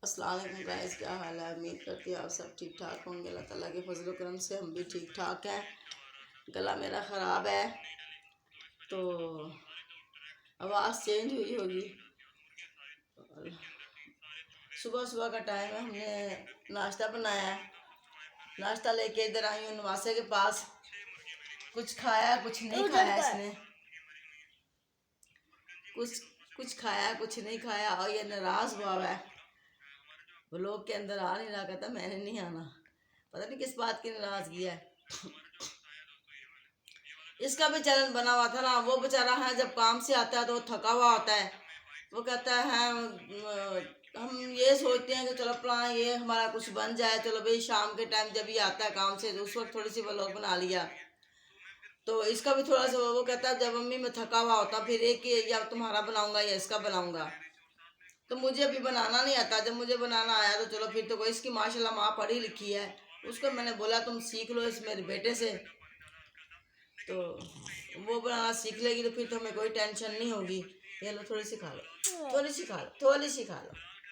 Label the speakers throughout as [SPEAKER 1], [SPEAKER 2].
[SPEAKER 1] अस्सलाम वालेकुम गाइस, क्या हाल है। उम्मीद करती हूँ आप सब ठीक ठाक होंगे। अल्लाह ताला के फजल करम से हम भी ठीक ठाक हैं। गला मेरा ख़राब है तो आवाज़ चेंज हुई होगी। सुबह सुबह का टाइम है, हमने नाश्ता बनाया है। नाश्ता लेके इधर आई हूँ नवासे के पास। कुछ खाया कुछ नहीं खाया इसने, कुछ कुछ खाया कुछ नहीं खाया और ये नाराज़ हुआ है। वो लोग के अंदर आ नहीं रहा, कहता मैंने नहीं आना। पता नहीं किस बात की नाराज़गी है। इसका भी चैनल बना हुआ था ना, वो बेचारा है जब काम से आता है तो वो थका हुआ होता है। वो कहता है हम ये सोचते हैं कि चलो प्लान ये हमारा कुछ बन जाए, चलो भाई शाम के टाइम जब ये आता है काम से तो उस वक्त थोड़ी सी व्लॉग बना लिया। तो इसका भी थोड़ा सा वो कहता है जब मम्मी मैं थका हुआ होता फिर एक या तुम्हारा बनाऊंगा या इसका बनाऊंगा। तो मुझे अभी बनाना नहीं आता, जब मुझे बनाना आया तो चलो फिर तो कोई इसकी माशाल्लाह माँ पढ़ी लिखी है, उसको मैंने बोला तुम सीख लो इस मेरे बेटे से, तो वो बनाना सीख लेगी तो फिर तो हमें कोई टेंशन नहीं होगी। ये लो थोड़ी सी खा लो, थोड़ी सी खा लो, थोड़ी सी खा लो,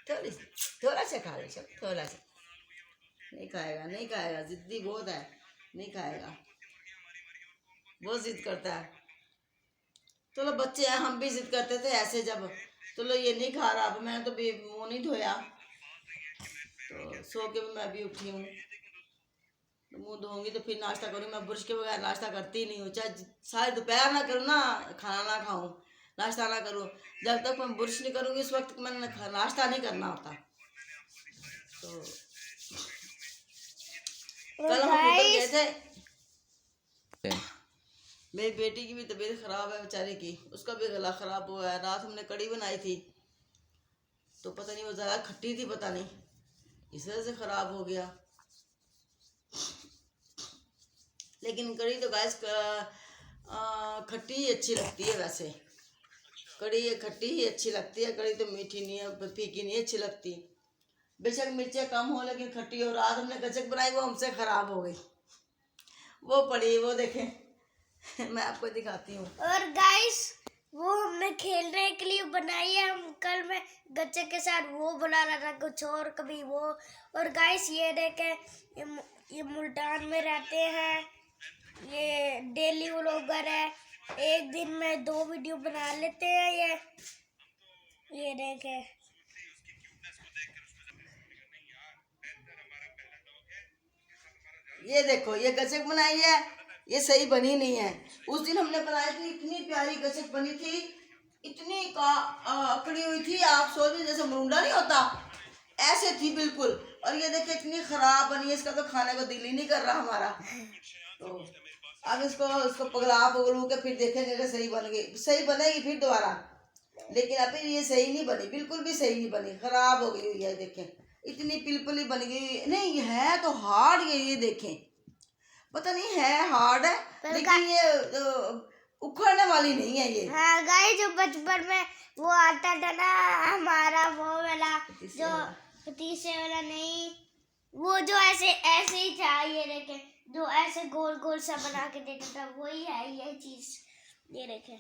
[SPEAKER 1] थोड़ी सी, थोड़ा सा खा लो, सब थोड़ा सा। नहीं खाएगा नहीं खाएगा, जिद्दी बहुत है, नहीं खाएगा, बहुत जिद करता है। चलो बच्चे हैं, हम भी जिद करते थे ऐसे जब। चलो ये नहीं खा रहा, अब मैं तो भी मुँह नहीं धोया तो सो के भी मैं भी उठी हूँ। मुँह धोऊंगी तो फिर नाश्ता करूँगी। मैं ब्रश के बगैर नाश्ता करती ही नहीं हूँ, चाहे सारी दोपहर ना करूँ ना, खाना ना खाऊँ, नाश्ता ना करूँ, जब तक मैं ब्रश नहीं करूँगी उस वक्त मैंने नाश्ता नहीं करना होता। तो कल हम उधर गए थे, मेरी बेटी की भी तबीयत ख़राब है बेचारी की, उसका भी गला ख़राब हुआ है। रात हमने कड़ी बनाई थी तो पता नहीं वो ज़्यादा खट्टी थी, पता नहीं इस वजह से ख़राब हो गया। लेकिन कड़ी तो गैस खट्टी ही अच्छी लगती है। वैसे कड़ी ये खट्टी ही अच्छी लगती है, कड़ी तो मीठी नहीं है, फीकी नहीं अच्छी लगती। बेशक मिर्चें कम हो लेकिन खट्टी हो। रात हमने गचक बनाई वो हमसे ख़राब हो गई, वो पड़ी वो देखें मैं आपको दिखाती हूँ।
[SPEAKER 2] और गाइस वो हमने खेलने के लिए बनाई है। हम कल मैं गच्चे के साथ वो बना रहा था कुछ और कभी वो। और गाइस ये देखें, ये मुल्तान में रहते हैं, ये डेली व्लॉगर है, एक दिन में 2 वीडियो बना लेते हैं ये देखें।
[SPEAKER 1] ये देखो ये गचक बनाई है, ये सही बनी नहीं है। उस दिन हमने बनाई थी, इतनी प्यारी गचक बनी थी, इतनी अकड़ी हुई थी, आप सोचिए जैसे मुंडा नहीं होता ऐसे थी बिल्कुल। और ये देखिए इतनी खराब बनी है, इसका तो खाने को दिल ही नहीं कर रहा हमारा। तो अब इसको पगलू के फिर देखेंगे कि सही बन गई, सही बनेगी फिर दोबारा। लेकिन अभी ये सही नहीं बनी, बिल्कुल भी सही नहीं बनी, खराब हो गई हुई है। देखें इतनी पिलपली बन गई, नहीं है तो हार्ड ये देखें, पता नहीं है हार्ड है लेकिन ये उखड़ने वाली नहीं है ये।
[SPEAKER 2] हाँ गाइस, जो बचपन में वो आता था ना हमारा वो वाला, जो पतीसे वाला नहीं, वो जो ऐसे ऐसे ही था, ये देखें जो ऐसे गोल गोल सा बना के देता था, वही है ये चीज। ये देखें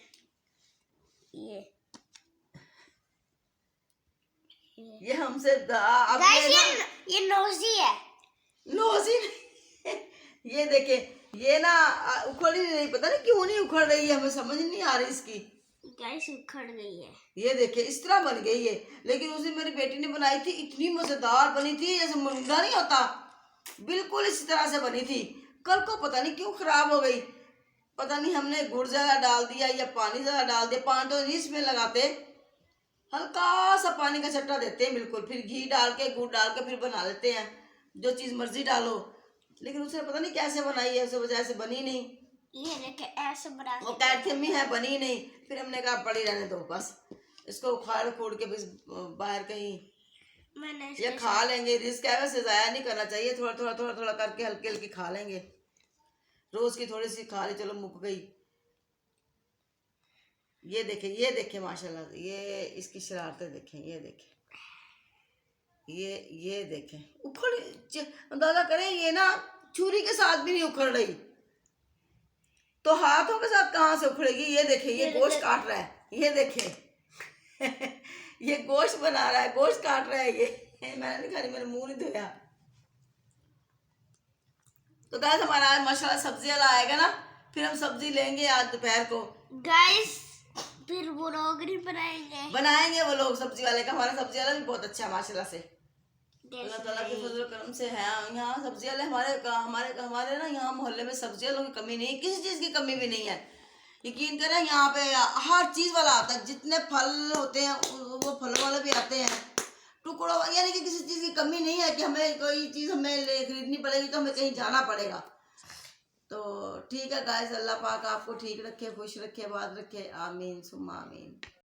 [SPEAKER 1] ये हमसे
[SPEAKER 2] ये नोजी है,
[SPEAKER 1] नोजी ये देखे ये ना उखड़ ही नहीं, पता नहीं क्यों नहीं उखड़ रही है, हमें समझ नहीं आ रही इसकी।
[SPEAKER 2] गाइस उखड़ गई है,
[SPEAKER 1] ये देखे इस तरह बन गई है। लेकिन उस दिन मेरी बेटी ने बनाई थी, इतनी मजेदार बनी थी जैसे मुर्गा नहीं होता, बिल्कुल इसी तरह से बनी थी। कल को पता नहीं क्यों खराब हो गई, पता नहीं हमने गुड़ ज्यादा डाल दिया या पानी ज्यादा डाल दिया। पानी तो नहीं इसमें लगाते, हल्का सा पानी का छट्टा देते हैं बिल्कुल, फिर घी डाल के गुड़ डाल के फिर बना लेते हैं, जो चीज़ मर्जी डालो। लेकिन उसने पता नहीं कैसे बनाई है, उस वजह से बनी नहीं।
[SPEAKER 2] ये देखे ऐसे बना
[SPEAKER 1] वो कहती अम्मी है बनी नहीं, फिर हमने कहा पड़ी रहने दो बस, इसको उखाड़ खोड़ के बस बाहर कहीं ये खा लेंगे। रिस्क है, वैसे ज़ाया नहीं करना चाहिए, थोड़ा थोड़ा थोड़ा थोड़ा करके हल्की हल्की खा लेंगे। रोज़ की थोड़ी सी खा ली, चलो मुक गई। ये देखे माशाल्लाह, ये इसकी शरारतें देखें, ये देखें ये देखें उखड़, अंदाजा करें ये ना छुरी के साथ भी नहीं उखड़ रही तो हाथों के साथ कहाँ से उखड़ेगी। ये देखें ये गोश्त काट रहा है, ये देखें ये गोश्त बना रहा है, गोश्त काट रहा है ये मैंने नहीं खाई, मेरे मुंह नहीं धोया। तो गाइस हमारा आज माशाल्लाह सब्जी वाला आएगा ना, फिर हम सब्जी लेंगे आज दोपहर को।
[SPEAKER 2] गाइस फिर वो लोग नहीं बनाएंगे
[SPEAKER 1] वो लोग सब्जी वाले का। हमारा सब्जी वाला भी बहुत अच्छा है माशाल्लाह से, अल्लाह ताला के फजल करम से है। यहाँ सब्जी वाले हमारे ना यहाँ मोहल्ले में सब्जी वालों की कमी नहीं, किसी चीज़ की कमी भी नहीं है। यकीन करें यहाँ पे हर चीज़ वाला आता है, जितने फल होते हैं वो फल वाले भी आते हैं, टुकड़ों, यानी कि किसी चीज़ की कमी नहीं है कि हमें कोई चीज़ खरीदनी पड़ेगी तो हमें कहीं जाना पड़ेगा। तो ठीक है गाइस, अल्लाह पाक आपको ठीक रखे, खुश रखे, आबाद रखे, आमीन सुम्मा आमीन।